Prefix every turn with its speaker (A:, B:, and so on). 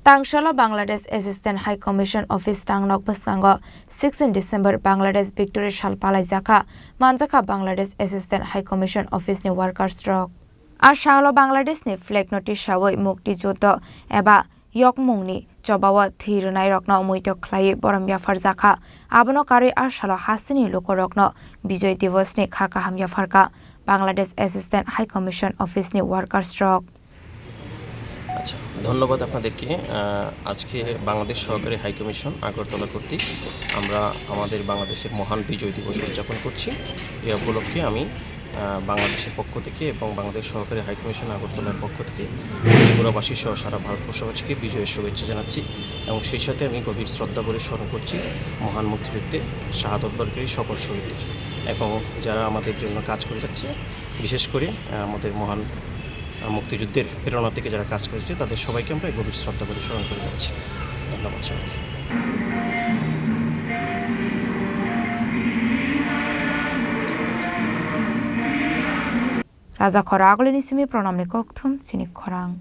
A: Tangshala Bangladesh Assistant High Commission Office Tangnok Bwskango 16 December Bangladesh Victory Shal Palaijakha Manjakha Bangladesh Assistant High Commission Office ni workers stroke আর শাহলো Bangladesh ni flag notice সাবই মুক্তি যুদ্ধ এবা yokmungni chobawa thirnai rokno muito khlai boramya farjakha abono kari ar shalo hastini lokorokno bijoy divos ni khaka hamya farka Bangladesh Assistant High Commission Office ni worker stroke
B: আচ্ছা ধন্যবাদ আপনাদেরকে আজকে বাংলাদেশ সহকারী high commission Agartala কর্তৃক আমরা আমাদের বাংলাদেশের মহান বিজয় দিবস উদযাপন করছি এই উপলক্ষে আমি বাংলাদেশের পক্ষ থেকে এবং বাংলাদেশ সহকারী হাই কমিশন আগরতলার পক্ষ থেকে ত্রিপুরাবাসী সহ সারা ভারতবর্ষবাসীকে বিজয়ের শুভেচ্ছা জানাচ্ছি এবং সেই সাথে আমি গভীর শ্রদ্ধা ভরে স্মরণ করছি মহান মুক্তিযুদ্ধে শাহাদত বরণকারী সকল শহীদদের এবং যারা আমাদের জন্য কাজ করে যাচ্ছে বিশেষ করে আমাদের মহান মুক্তিযুদ্ধের প্রেরণা থেকে যারা কাজ করেছে তাদের সবাইকে আমরা গভীর শ্রদ্ধা করে স্মরণ করে যাচ্ছি ধন্যবাদ সবাইকে
A: Raja Khorang ni simi pronamni kokthum Chini Khorang